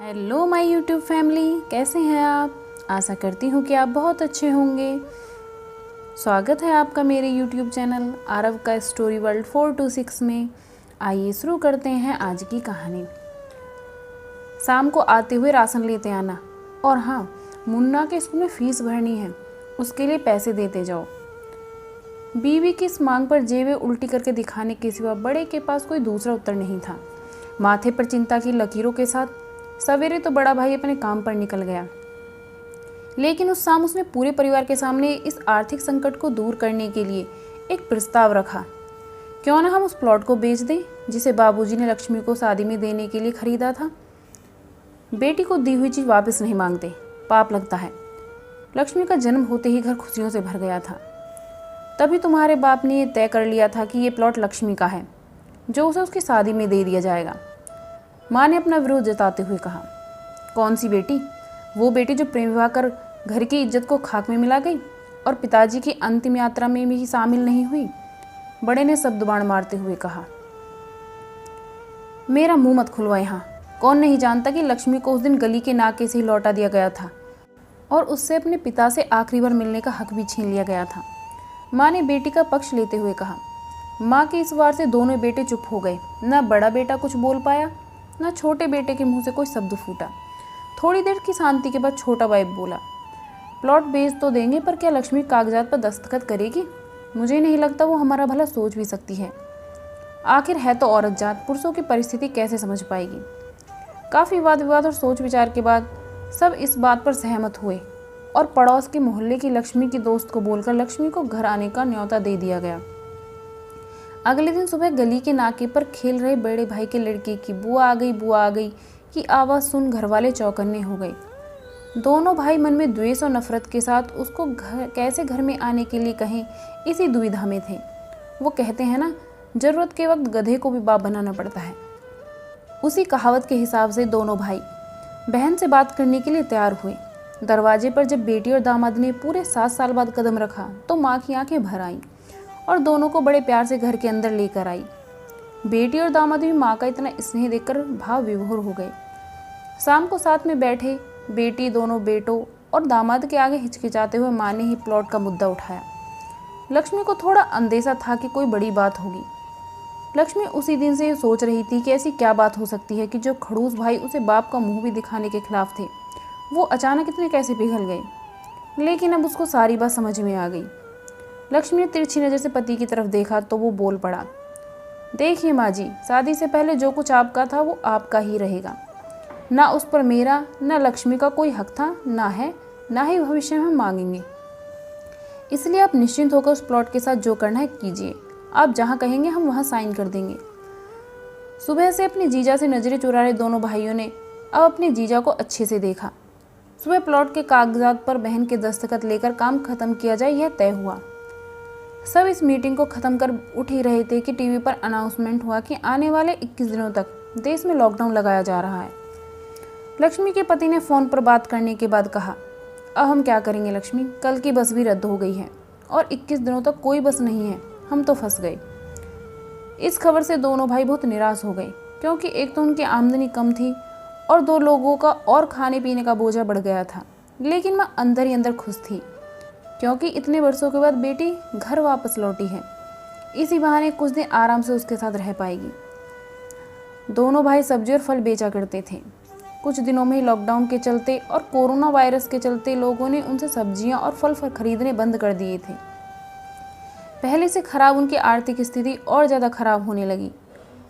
Hello my YouTube family, कैसे हैं आप। आशा करती हूँ कि आप बहुत अच्छे होंगे। स्वागत है आपका मेरे यूट्यूब चैनल आरव का स्टोरी वर्ल्ड 426 में। आइए शुरू करते हैं आज की कहानी। शाम को आते हुए राशन लेते आना, और हाँ, मुन्ना के स्कूल में फ़ीस भरनी है, उसके लिए पैसे देते जाओ। बीवी की इस मांग पर जेबें उल्टी करके दिखाने के सिवा बड़े के पास कोई दूसरा उत्तर नहीं था। माथे पर चिंता की लकीरों के साथ सवेरे तो बड़ा भाई अपने काम पर निकल गया, लेकिन उस शाम उसने पूरे परिवार के सामने इस आर्थिक संकट को दूर करने के लिए एक प्रस्ताव रखा। क्यों ना हम उस प्लॉट को बेच दें जिसे बाबूजी ने लक्ष्मी को शादी में देने के लिए खरीदा था। बेटी को दी हुई चीज़ वापस नहीं मांगते, पाप लगता है। लक्ष्मी का जन्म होते ही घर खुशियों से भर गया था। तभी तुम्हारे बाप ने ये तय कर लिया था कि ये प्लॉट लक्ष्मी का है, जो उसे उसकी शादी में दे दिया जाएगा। माँ ने अपना विरोध जताते हुए कहा। कौन सी बेटी? वो बेटी जो प्रेम विवाह कर घर की इज्जत को खाक में मिला गई और पिताजी की अंतिम यात्रा में भी शामिल नहीं हुई। बड़े ने शब्द बाण मारते हुए कहा। मेरा मुंह मत खुलवा यहाँ। कौन नहीं जानता कि लक्ष्मी को उस दिन गली के नाके से ही लौटा दिया गया था और उससे अपने पिता से आखिरी बार मिलने का हक भी छीन लिया गया था। माँ ने बेटी का पक्ष लेते हुए कहा। माँ के इस वार से दोनों बेटे चुप हो गए। न बड़ा बेटा कुछ बोल पाया, न छोटे बेटे के मुंह से कोई शब्द फूटा। थोड़ी देर की शांति के बाद छोटा भाई बोला, प्लॉट बेच तो देंगे, पर क्या लक्ष्मी कागजात पर दस्तखत करेगी? मुझे नहीं लगता वो हमारा भला सोच भी सकती है। आखिर है तो औरत जात, पुरुषों की परिस्थिति कैसे समझ पाएगी। काफ़ी वाद विवाद और सोच विचार के बाद सब इस बात पर सहमत हुए और पड़ोस के मोहल्ले की लक्ष्मी की दोस्त को बोलकर लक्ष्मी को घर आने का न्योता दे दिया गया। अगले दिन सुबह गली के नाके पर खेल रहे बड़े भाई के लड़के की बुआ आ गई की आवाज़ सुन घरवाले चौकन्ने हो गए। दोनों भाई मन में द्वेष और नफरत के साथ उसको कैसे घर में आने के लिए कहें, इसी दुविधा में थे। वो कहते हैं ना, जरूरत के वक्त गधे को भी बाप बनाना पड़ता है। उसी कहावत के हिसाब से दोनों भाई बहन से बात करने के लिए तैयार हुए। दरवाजे पर जब बेटी और दामाद ने पूरे 7 साल बाद कदम रखा तो माँ की आंखें भर आईं और दोनों को बड़े प्यार से घर के अंदर लेकर आई। बेटी और दामाद भी माँ का इतना स्नेह देखकर भाव विभोर हो गए। शाम को साथ में बैठे बेटी दोनों बेटों और दामाद के आगे हिचकिचाते हुए माँ ने ही प्लॉट का मुद्दा उठाया। लक्ष्मी को थोड़ा अंदेशा था कि कोई बड़ी बात होगी। लक्ष्मी उसी दिन से सोच रही थी कि ऐसी क्या बात हो सकती है कि जो खड़ूस भाई उसे बाप का मुंह भी दिखाने के खिलाफ थे, वो अचानक इतने कैसे पिघल गए। लेकिन अब उसको सारी बात समझ में आ गई। लक्ष्मी ने तिरछी नज़र से पति की तरफ देखा तो वो बोल पड़ा। देखिए माँ जी, शादी से पहले जो कुछ आपका था वो आपका ही रहेगा। ना उस पर मेरा ना लक्ष्मी का कोई हक था, ना है, ना ही भविष्य में हम मांगेंगे। इसलिए आप निश्चिंत होकर उस प्लॉट के साथ जो करना है कीजिए। आप जहाँ कहेंगे हम वहाँ साइन कर देंगे। सुबह से अपने जीजा से नजरें चुरा रहे दोनों भाइयों ने अब अपने जीजा को अच्छे से देखा। सुबह प्लॉट के कागजात पर बहन के दस्तखत लेकर काम खत्म किया जाए, यह तय हुआ। सब इस मीटिंग को ख़त्म कर उठ ही रहे थे कि टीवी पर अनाउंसमेंट हुआ कि आने वाले 21 दिनों तक देश में लॉकडाउन लगाया जा रहा है। लक्ष्मी के पति ने फ़ोन पर बात करने के बाद कहा, अब हम क्या करेंगे लक्ष्मी, कल की बस भी रद्द हो गई है और 21 दिनों तक कोई बस नहीं है, हम तो फंस गए। इस खबर से दोनों भाई बहुत निराश हो गए, क्योंकि एक तो उनकी आमदनी कम थी और 2 लोगों का और खाने पीने का बोझा बढ़ गया था। लेकिन माँ अंदर ही अंदर खुश थी, क्योंकि इतने वर्षों के बाद बेटी घर वापस लौटी है। इसी बहाने कुछ दिन आराम से उसके साथ रह पाएगी। दोनों भाई सब्जी और फल बेचा करते थे। कुछ दिनों में ही लॉकडाउन के चलते और कोरोना वायरस के चलते लोगों ने उनसे सब्जियां और फल खरीदने बंद कर दिए थे। पहले से खराब उनकी आर्थिक स्थिति और ज़्यादा खराब होने लगी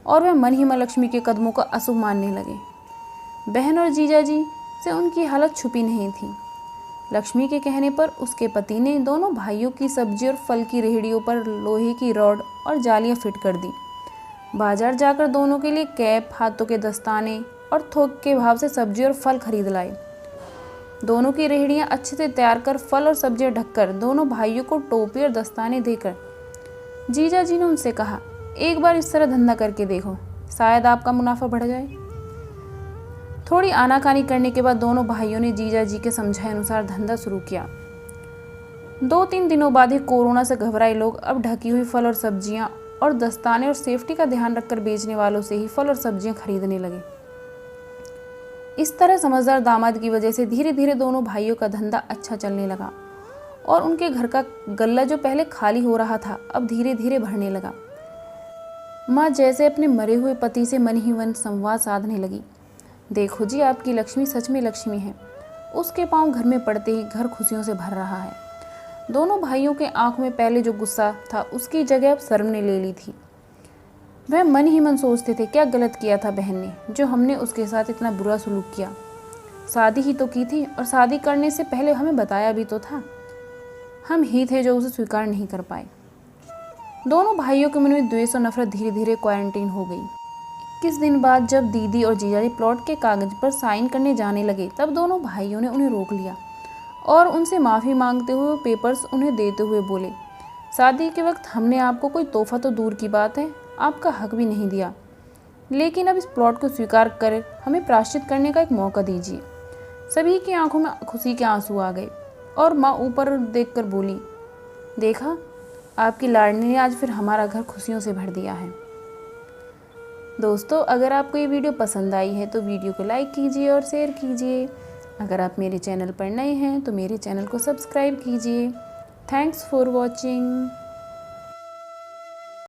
और वे मन ही मन लक्ष्मी के कदमों का अशुभ मानने लगे। बहन और जीजाजी से उनकी हालत छुपी नहीं थी। लक्ष्मी के कहने पर उसके पति ने दोनों भाइयों की सब्जी और फल की रेहड़ियों पर लोहे की रॉड और जालियां फिट कर दी। बाजार जाकर दोनों के लिए कैप, हाथों के दस्ताने और थोक के भाव से सब्जी और फल खरीद लाए। दोनों की रेहड़ियां अच्छे से तैयार कर फल और सब्जियां ढककर दोनों भाइयों को टोपी और दस्ताने देकर जीजा जी ने उनसे कहा, एक बार इस तरह धंधा करके देखो, शायद आपका मुनाफा बढ़ जाए। थोड़ी आनाकानी करने के बाद दोनों भाइयों ने जीजा जी के समझाए अनुसार धंधा शुरू किया। 2-3 दिनों बाद ही कोरोना से घबराए लोग अब ढकी हुई फल और सब्जियां और दस्ताने और सेफ्टी का ध्यान रखकर बेचने वालों से ही फल और सब्जियां खरीदने लगे। इस तरह समझदार दामाद की वजह से धीरे धीरे दोनों भाइयों का धंधा अच्छा चलने लगा और उनके घर का गल्ला जो पहले खाली हो रहा था अब धीरे धीरे भरने लगा। माँ जैसे अपने मरे हुए पति से मन ही मन संवाद साधने लगी। देखो जी, आपकी लक्ष्मी सच में लक्ष्मी है। उसके पांव घर में पड़ते ही घर खुशियों से भर रहा है। दोनों भाइयों के आंखों में पहले जो गुस्सा था उसकी जगह अब शर्म ने ले ली थी। वह मन ही मन सोचते थे, क्या गलत किया था बहन ने, जो हमने उसके साथ इतना बुरा सलूक किया। शादी ही तो की थी और शादी करने से पहले हमें बताया भी तो था। हम ही थे जो उसे स्वीकार नहीं कर पाए। दोनों भाइयों के मन में द्वेष और नफरत धीरे धीरे क्वारंटीन हो गई। कुछ दिन बाद जब दीदी और जीजाजी प्लॉट के कागज पर साइन करने जाने लगे तब दोनों भाइयों ने उन्हें रोक लिया और उनसे माफ़ी मांगते हुए पेपर्स उन्हें देते हुए बोले, शादी के वक्त हमने आपको कोई तोहफा तो दूर की बात है, आपका हक भी नहीं दिया, लेकिन अब इस प्लॉट को स्वीकार कर हमें प्रायश्चित करने का एक मौका दीजिए। सभी की आंखों में खुशी के आंसू आ गए और माँ ऊपर देखकर बोली, देखा, आपकी लाडली ने आज फिर हमारा घर खुशियों से भर दिया है। दोस्तों, अगर आपको ये वीडियो पसंद आई है तो वीडियो को लाइक कीजिए और शेयर कीजिए। अगर आप मेरे चैनल पर नए हैं तो मेरे चैनल को सब्सक्राइब कीजिए। Thanks for watching.